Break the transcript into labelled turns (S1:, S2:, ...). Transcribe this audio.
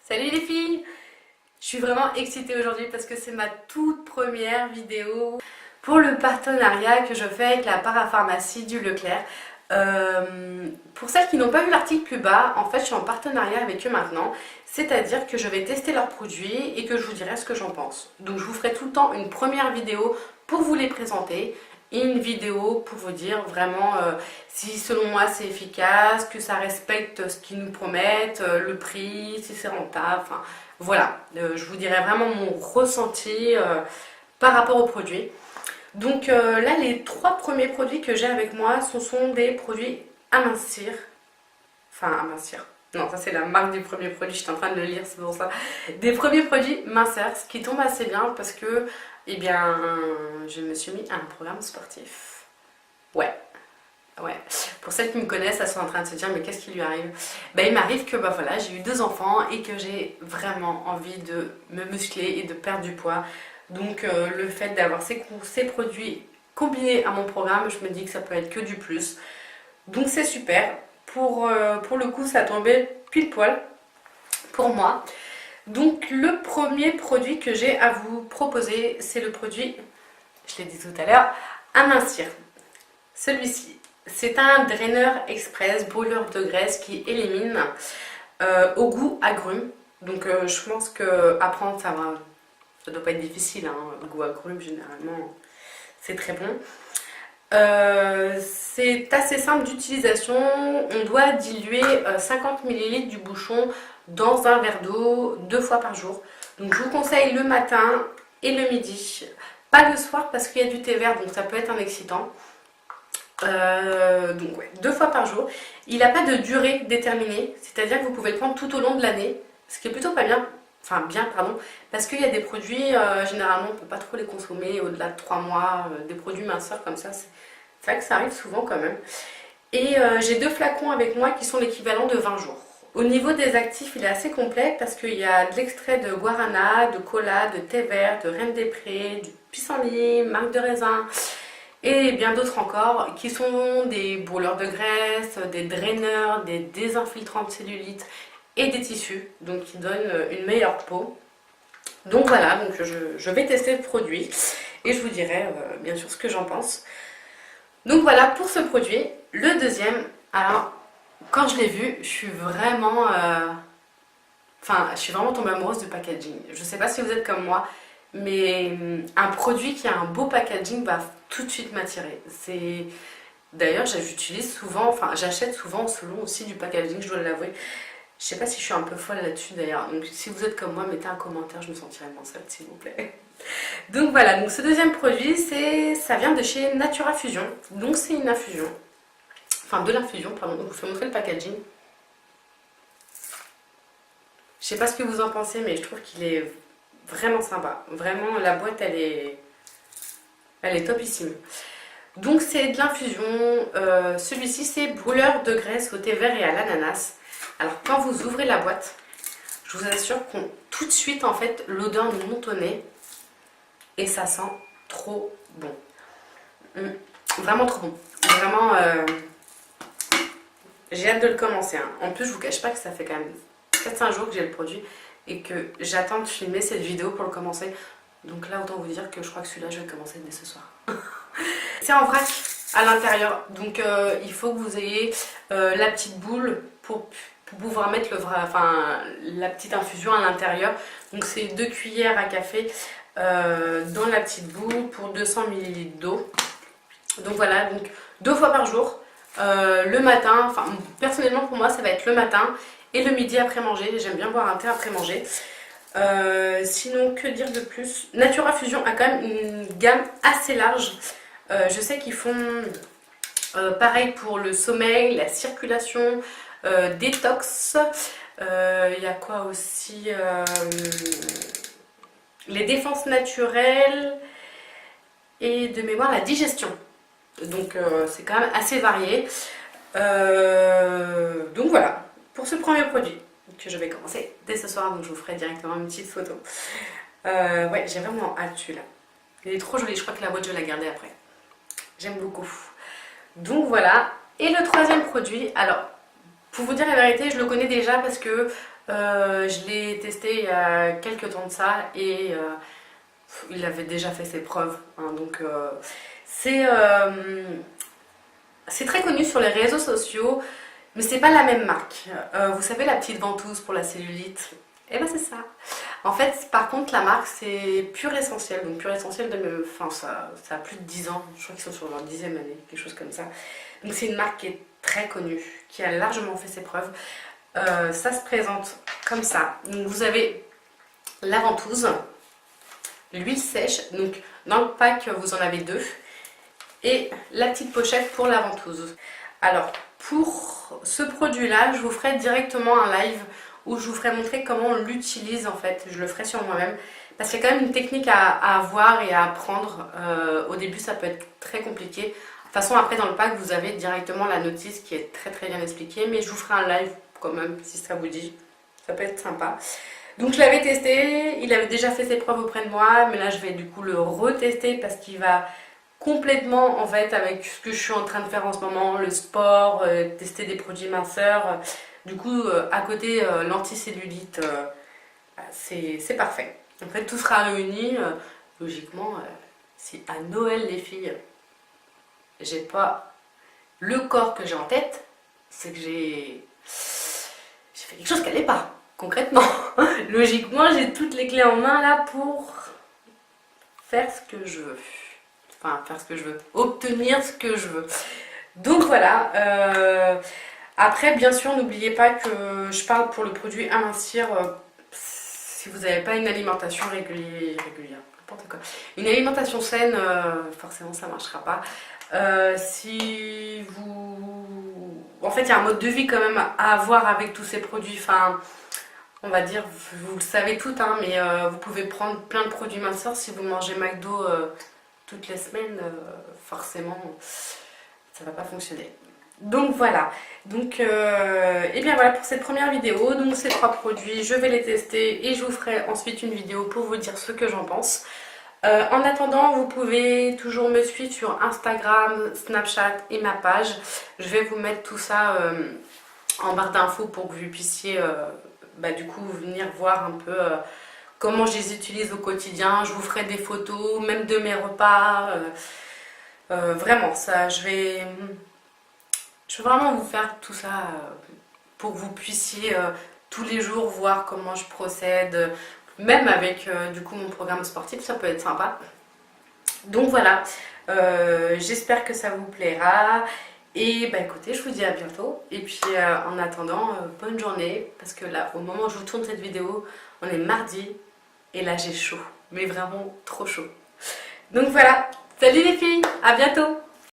S1: Salut les filles! Je suis vraiment excitée aujourd'hui parce que c'est ma toute première vidéo pour le partenariat que je fais avec la parapharmacie du Leclerc. Pour celles qui n'ont pas vu l'article plus bas, en fait je suis en partenariat avec eux maintenant, c'est-à-dire que je vais tester leurs produits et que je vous dirai ce que j'en pense. Donc je vous ferai tout le temps une première vidéo pour vous les présenter et une vidéo pour vous dire vraiment si selon moi c'est efficace, que ça respecte ce qu'ils nous promettent, le prix, si c'est rentable, enfin voilà, je vous dirai vraiment mon ressenti par rapport aux produits. Donc là, les trois premiers produits que j'ai avec moi, ce sont des produits amincir. Enfin, amincir. Non, ça c'est la marque du premier produit, je suis en train de le lire, c'est pour ça. Des premiers produits minceurs, ce qui tombe assez bien parce que, eh bien, je me suis mis à un programme sportif. Ouais. Ouais, pour celles qui me connaissent, elles sont en train de se dire mais qu'est-ce qui lui arrive? Ben, il m'arrive que bah, voilà, j'ai eu 2 enfants et que j'ai vraiment envie de me muscler et de perdre du poids. Donc le fait d'avoir ces produits combinés à mon programme, je me dis que ça peut être que du plus. Donc c'est super. Pour le coup, ça tombait pile poil pour moi. Donc le premier produit que j'ai à vous proposer, c'est le produit, je l'ai dit tout à l'heure, amincir. Celui-ci. C'est un draineur express brûleur de graisse qui élimine au goût agrumes. Donc je pense que apprendre ça doit pas être difficile, hein. Le goût agrumes généralement c'est très bon. C'est assez simple d'utilisation. On doit diluer 50 ml du bouchon dans un verre d'eau 2 fois par jour. Donc je vous conseille le matin et le midi. Pas le soir parce qu'il y a du thé vert donc ça peut être un excitant. Donc ouais, 2 fois par jour. Il n'a pas de durée déterminée, c'est-à-dire que vous pouvez le prendre tout au long de l'année, ce qui est plutôt pas bien, enfin bien pardon, parce qu'il y a des produits, généralement on ne peut pas trop les consommer au-delà de 3 mois, des produits minceurs comme ça, c'est vrai que ça arrive souvent quand même. Et j'ai 2 flacons avec moi qui sont l'équivalent de 20 jours. Au niveau des actifs, il est assez complet parce qu'il y a de l'extrait de guarana, de cola, de thé vert, de reine des prés, du pissenlit, marc de raisin et bien d'autres encore qui sont des brûleurs de graisse, des draineurs, des désinfiltrants de cellulite et des tissus, donc qui donnent une meilleure peau. Donc voilà, donc je vais tester le produit et je vous dirai bien sûr ce que j'en pense. Donc voilà pour ce produit. Le deuxième, alors quand je l'ai vu, je suis vraiment tombée amoureuse du packaging. Je sais pas si vous êtes comme moi, mais un produit qui a un beau packaging va tout de suite m'attirer. D'ailleurs, j'utilise souvent, enfin j'achète souvent selon aussi du packaging, je dois l'avouer. Je sais pas si je suis un peu folle là-dessus d'ailleurs. Donc si vous êtes comme moi, mettez un commentaire, je me sentirai moins seule s'il vous plaît. Donc voilà, donc ce deuxième produit, ça vient de chez Natura Fusion. Donc c'est une infusion, enfin de l'infusion, pardon. Donc je vais vous montrer le packaging. Je sais pas ce que vous en pensez, mais je trouve qu'il est vraiment sympa. Vraiment, la boîte, elle est topissime. Donc c'est de l'infusion. Celui-ci, c'est brûleur de graisse au thé vert et à l'ananas. Alors quand vous ouvrez la boîte, je vous assure qu'on tout de suite, en fait, l'odeur nous monte au nez. Et ça sent trop bon. Vraiment trop bon. Vraiment, j'ai hâte de le commencer, hein. En plus, je vous cache pas que ça fait quand même 4-5 jours que j'ai le produit et que j'attends de filmer cette vidéo pour le commencer. Donc là, autant vous dire que je crois que celui-là, je vais le commencer dès ce soir. C'est en vrac à l'intérieur, donc il faut que vous ayez la petite boule pour pouvoir mettre la petite infusion à l'intérieur. Donc c'est 2 cuillères à café dans la petite boule pour 200 ml d'eau. Donc voilà, donc 2 fois par jour, le matin, enfin personnellement pour moi ça va être le matin et le midi après manger. J'aime bien boire un thé après manger. Sinon, que dire de plus? Natura Fusion a quand même une gamme assez large. Je sais qu'ils font pareil pour le sommeil, la circulation, détox. Il y a quoi aussi? Les défenses naturelles et de mémoire la digestion. Donc c'est quand même assez varié. Donc voilà, pour ce premier produit que je vais commencer dès ce soir, donc je vous ferai directement une petite photo. Ouais, j'ai vraiment hâte celui-là. Il est trop joli, je crois que la boîte je vais la garder après. J'aime beaucoup. Donc voilà. Et le troisième produit, alors pour vous dire la vérité, je le connais déjà parce que Je l'ai testé il y a quelques temps de ça et il avait déjà fait ses preuves, hein, donc c'est très connu sur les réseaux sociaux, mais c'est pas la même marque. Vous savez la petite ventouse pour la cellulite? Eh ben c'est ça. En fait, par contre, la marque c'est Pure Essentiel. Donc Pure Essentiel, enfin, ça a plus de 10 ans. Je crois qu'ils sont sur leur 10e année, quelque chose comme ça. Donc c'est une marque qui est très connue, qui a largement fait ses preuves. Ça se présente comme ça. Donc vous avez la ventouse, l'huile sèche. Donc dans le pack, vous en avez 2. Et la petite pochette pour la ventouse. Alors, pour ce produit-là, je vous ferai directement un live où je vous ferai montrer comment on l'utilise en fait. Je le ferai sur moi-même parce qu'il y a quand même une technique à avoir et à apprendre. Au début, ça peut être très compliqué. De toute façon, après dans le pack, vous avez directement la notice qui est très très bien expliquée. Mais je vous ferai un live quand même si ça vous dit. Ça peut être sympa. Donc je l'avais testé, il avait déjà fait ses preuves auprès de moi, mais là je vais du coup le retester parce qu'il va complètement en fait avec ce que je suis en train de faire en ce moment, le sport, tester des produits minceurs. Du coup, à côté, l'anticellulite, c'est parfait. En fait, tout sera réuni. Logiquement, si à Noël, les filles, j'ai pas le corps que j'ai en tête, c'est que j'ai fait quelque chose qu'elle n'est pas, concrètement. Logiquement, j'ai toutes les clés en main là pour faire ce que je veux. Enfin, faire ce que je veux, obtenir ce que je veux. Donc voilà. Après, bien sûr, n'oubliez pas que je parle pour le produit amincir. Si vous n'avez pas une alimentation régulière, n'importe quoi. Une alimentation saine, forcément, ça ne marchera pas. Si vous... En fait, il y a un mode de vie quand même à avoir avec tous ces produits. Enfin, on va dire, vous le savez tout, hein, mais vous pouvez prendre plein de produits minceurs si vous mangez McDo toutes les semaines, forcément, ça va pas fonctionner. Donc voilà. Donc, et bien voilà pour cette première vidéo. Donc ces 3 produits, je vais les tester et je vous ferai ensuite une vidéo pour vous dire ce que j'en pense. En attendant, vous pouvez toujours me suivre sur Instagram, Snapchat et ma page. Je vais vous mettre tout ça en barre d'infos pour que vous puissiez du coup venir voir un peu comment je les utilise au quotidien. Je vous ferai des photos, même de mes repas. Vraiment, ça, je vais vraiment vous faire tout ça pour que vous puissiez tous les jours voir comment je procède. Même avec du coup mon programme sportif, ça peut être sympa. Donc voilà, j'espère que ça vous plaira. Et bah écoutez, je vous dis à bientôt. Et puis en attendant, bonne journée. Parce que là, au moment où je vous tourne cette vidéo, on est mardi. Et là j'ai chaud, mais vraiment trop chaud. Donc voilà, salut les filles, à bientôt.